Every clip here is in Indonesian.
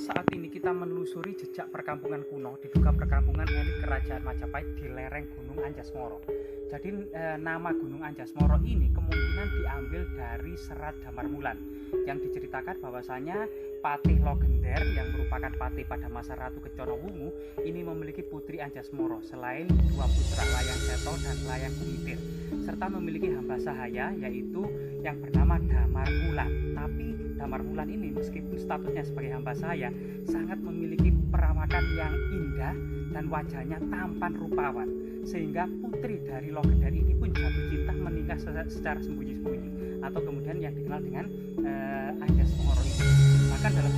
saat ini kita menelusuri jejak perkampungan kuno, diduga perkampungan elit kerajaan Majapahit di lereng Gunung Anjasmara. Jadi nama Gunung Anjasmara ini kemungkinan diambil dari Serat Damarwulan yang diceritakan bahwasanya Patih Logender yang merupakan patih pada masa Ratu Kencana Wungu ini memiliki putri Anjasmara selain dua putra Layang Seto dan Layang Kumitir, serta memiliki hamba sahaya yaitu yang bernama Damarwulan. Tapi Damarwulan ini meskipun statusnya sebagai hamba sahaya sangat memiliki perawakan yang indah dan wajahnya tampan rupawan, sehingga putri dari Logender ini pun jatuh cinta menikah secara sembunyi-sembunyi atau kemudian yang dikenal dengan Anjasmara ini. Bahkan dalam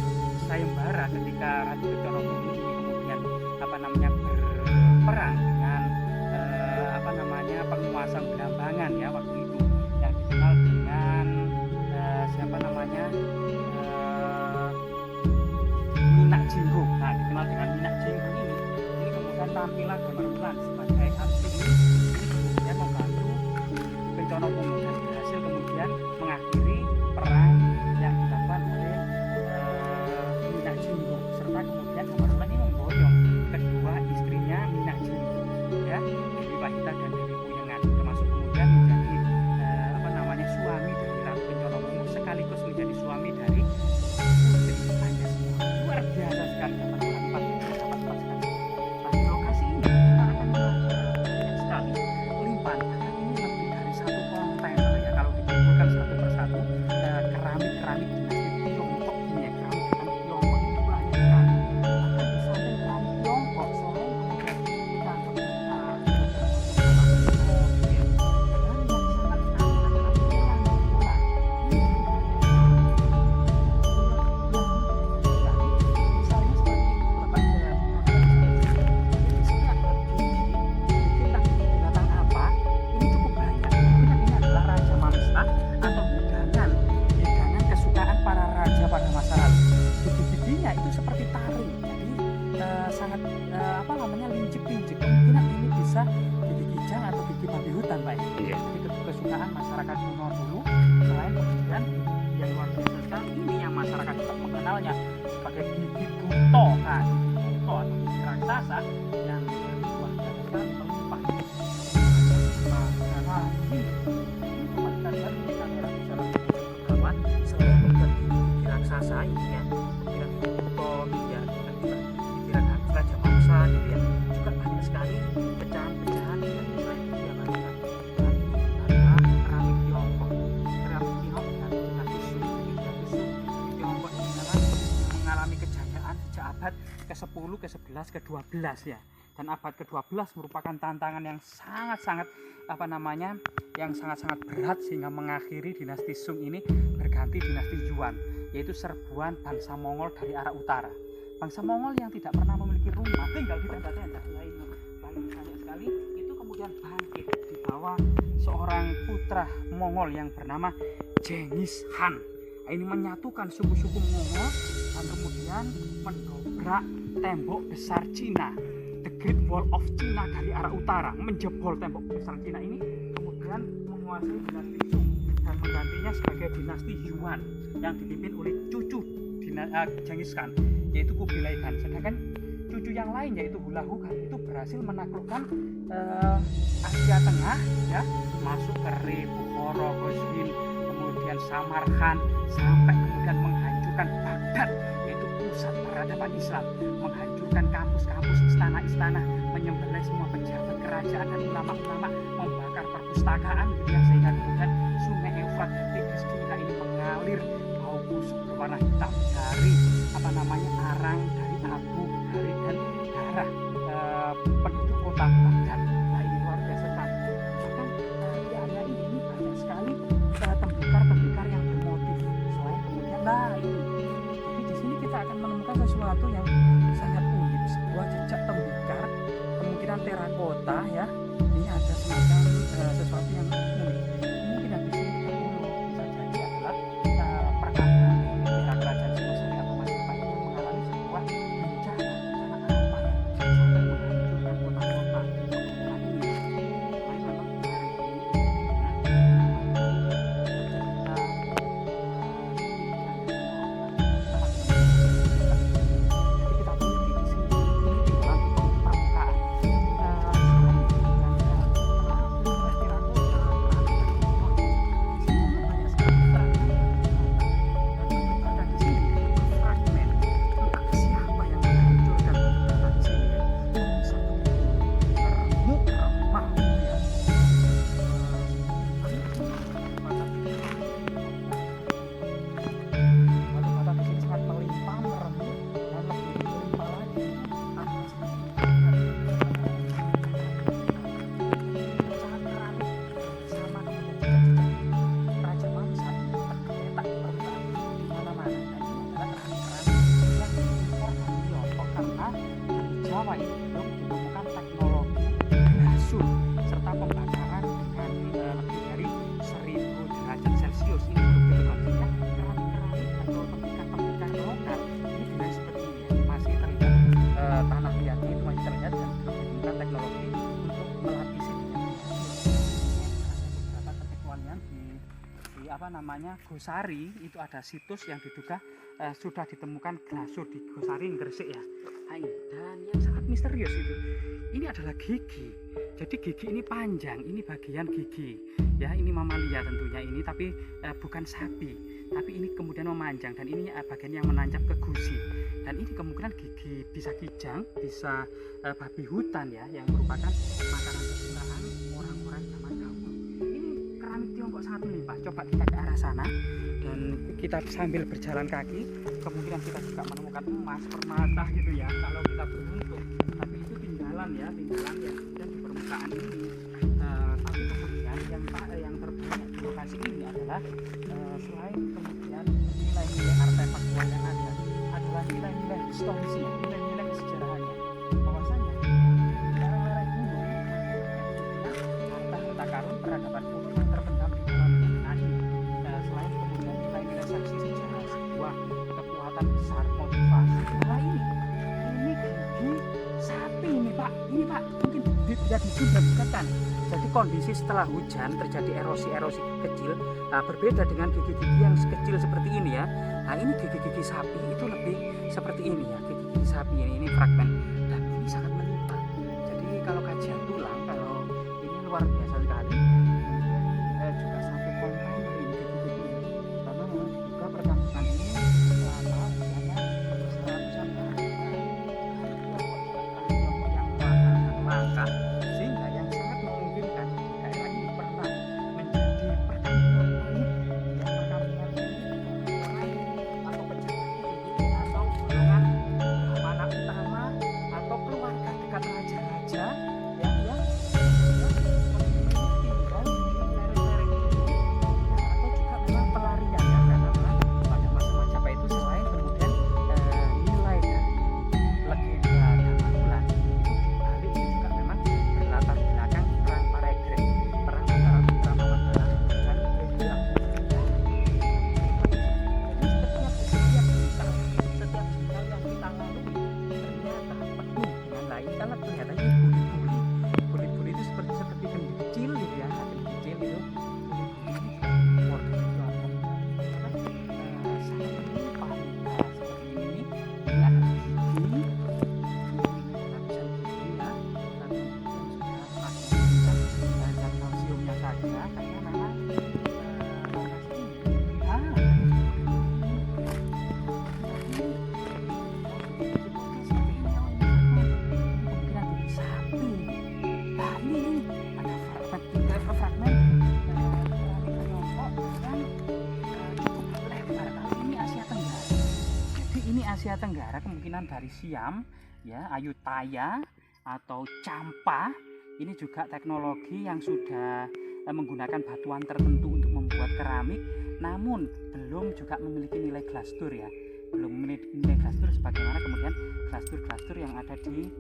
sayembara ketika Ratu Kencana Wungu ini kemudian berperang dengan penguasa Belambangan ya waktu itu yang dikenal dengan Minak Jinggo. Nah, dikenal dengan Minak Jinggo ini kemudian tampilan Damarwulan sebagai abdi ini kemudian membantu Kencana Wungu dan berhasil kemudian mengakhiri perang yang dilakukan oleh Minak Jinggo, serta kemudian Damarwulan ini memboyong kedua istrinya Minak Jinggo ya, Dewi Wahida dan Dewi Puyengan, termasuk kemudian menjadi suami dari Ratu Kencana Wungu sekaligus menjadi suami dari putri Anjasmara. Luar biasa sekali Damarwulan, nah, di lokasi ini kita akan banyak sekali limpahan, karena ini lebih dari satu kontainer ya kalau dikumpulkan satu persatu keramik-keramik dinasti Tiongkok ini ya, keramik-keramik Tiongkok itu banyak sekali. Bahkan di samping keramik Tiongkok selain kemudian kita itu seperti taring, jadi sangat lincip-lincip. Kemungkinan ini bisa gigi kijang atau gigi babi hutan, Pak. Jadi kesukaan masyarakat kuno dulu. Selain kemudian yang luar biasa sekali ini yang masyarakat juga mengenalnya sebagai gigi buto, kan? Buto atau gigi raksasa yang luar biasa sekali melimpah. Karena ini kita lihat di kamera bisa langsung kawan selain membuat gigi raksasa ini ya. Raja Mangsa gitu ya, juga banyak sekali pecahan-pecahan yang selain itu yang ada keramik Tiongkok dan dinasti Sung. Dinasti Sung di Tiongkok ini mengalami kejayaan sejak abad ke-10, ke-11, ke-12 ya, dan abad ke-12 merupakan tantangan yang sangat-sangat yang sangat-sangat berat sehingga mengakhiri dinasti Sung ini berganti dinasti Yuan, yaitu serbuan bangsa Mongol dari arah utara. Bangsa Mongol yang tidak pernah memiliki rumah, tinggal di tenda-tenda lain paling banyak sekali, itu kemudian bangkit di bawah seorang putra Mongol yang bernama Genghis Khan. Ini menyatukan suku-suku Mongol dan kemudian mendobrak tembok besar Cina, The Great Wall of China dari arah utara, menjebol tembok besar Cina ini, kemudian menguasai dinasti Sung dan menggantinya sebagai dinasti Yuan yang dipimpin oleh cucu Genghis Khan, yaitu Kubilai Khan. Sedangkan cucu yang lain yaitu Hulagu Khan itu berhasil menaklukkan Asia Tengah ya, masuk ke Re, Bukhara, Qazwin, kemudian Samarkand, sampai kemudian menghancurkan Baghdad yaitu pusat peradaban Islam, menghancurkan kampus-kampus, istana-istana, menyembelih semua pejabat kerajaan dan ulama-ulama, membakar perpustakaan gitu ya, sehingga kemudian Sungai Efrat dan Tigris kita ini mengalir bau busuk berwarna hitam dari arang, dari abu, dari dan darah penduduk kota Baghdad. Nah, ini luar biasa sekali. Bahkan di area ini banyak sekali tembikar-tembikar yang bermotif. Selain kemudian ini. Jadi di sini kita akan menemukan sesuatu yang sangat unik, sebuah jejak tembikar, kemungkinan terakota ya. Ini ada semacam sesuatu yang unik. Kemungkinan di sini dahulu bisa jadi adalah perkampungan era kerajaan Singosari atau Majapahit yang mengalami sebuah bencana apa ya, sampai menghancurkan kota-kota di pegunungan ini. Baik memang hari ini di apa namanya Gosari itu ada situs yang diduga sudah ditemukan glasur di Gosari Gresik ya. Nah, ini. Dan yang sangat misterius itu, ini adalah gigi. Jadi gigi ini panjang, ini bagian gigi ya, ini mamalia tentunya ini, tapi bukan sapi, tapi ini kemudian memanjang dan ini bagian yang menancap ke gusi. Dan ini kemungkinan gigi bisa kijang, bisa babi hutan ya, yang merupakan makanan kesukaan orang-orang zaman dahulu. Ini keramik Tiongkok sangat melimpah. Coba kita ke arah sana dan kita sambil berjalan kaki, kemungkinan kita juga menemukan emas, permata gitu ya, kalau kita beruntung. Tapi itu tinggalan ya, dan di permukaan ini. Tapi kemudian yang terbanyak di lokasi ini adalah selain kemudian nilai-nilai artefak yang ada, adalah nilai-nilai historisnya, nilai-nilai kesejarahannya. Bahwasanya lereng-lereng gunung harta karun peradaban kuno yang terpendam di dalam gunung ini. Selain kemudian nilai-nilai saksi sejarah sebuah kekuatan besar motivasi. Nah ini gigi sapi ini Pak, mungkin tidak sudah dikatakan. Jadi kondisi setelah hujan terjadi erosi-erosi kecil, berbeda dengan gigi-gigi yang kecil seperti ini ya. Nah ini gigi-gigi sapi itu lebih seperti ini ya, gigi-gigi sapi ini fragmen, dan ini sangat melimpah. Jadi kalau kajian tulang, kalau ini luar biasa sekali. Kemudian juga satu kontainer ini gigi-gigi ini, karena memang juga perkampungan ini selama usianya ratusan tahun yang langka, sehingga yang sangat memungkinkan daerah ini pernah menjadi perkampungan atau pejabat atau golongan mana utama atau keluarga dekat raja-raja yang tinggal di lereng-lereng ini, atau juga memang pelarian ya, karena pada masa Majapahit itu selain kemudian nilai dari legenda Damarwulan itu dibalik ini juga memang berlatar belakang perang Paregreg, perang antara Putra Mawanggalang dan Grendel. Setiap jenjang yang kita lalui ternyata penuh dengan lain, karena ternyata ini buli-buli itu seperti kendi kecil gitu ya, kendi kecil itu buli-buli sangat melimpah seperti ini ya, gigi lapisan gigi ya, dan sudah dan kalsiumnya saja, karena memang Asia Tenggara, kemungkinan dari Siam ya, Ayutthaya atau Champa. Ini juga teknologi yang sudah menggunakan batuan tertentu untuk membuat keramik, namun belum juga memiliki nilai glasur ya, belum memiliki nilai glasur sebagaimana kemudian glasur yang ada di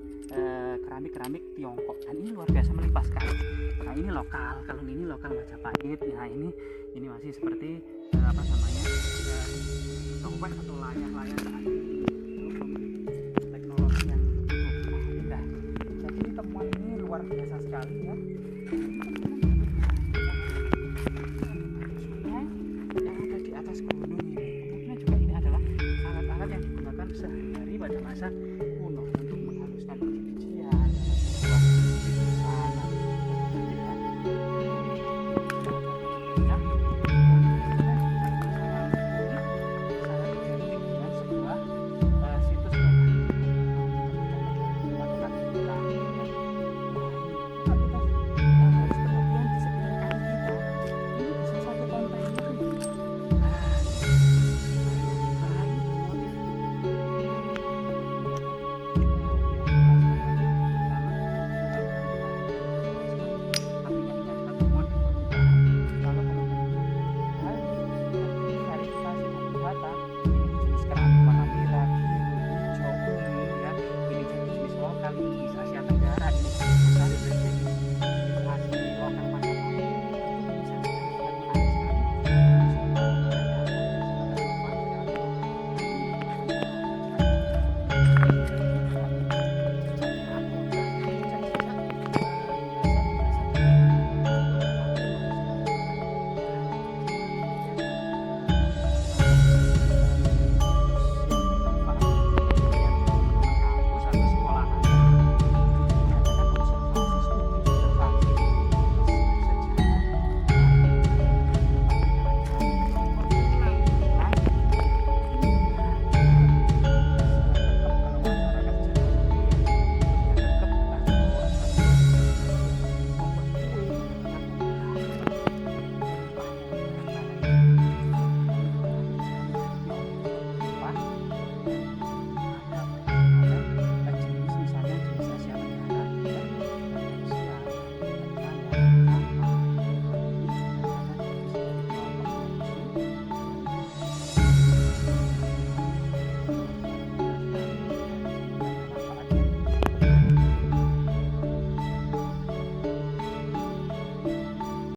keramik Tiongkok. Dan ini luar biasa melimpah sekali. Nah ini lokal, kalau ini lokal Majapahit. Nah ini masih seperti apa namanya, topeng atau layang-layang saat ini. Teknologi yang cukup indah. Jadi temuan ini luar biasa sekali.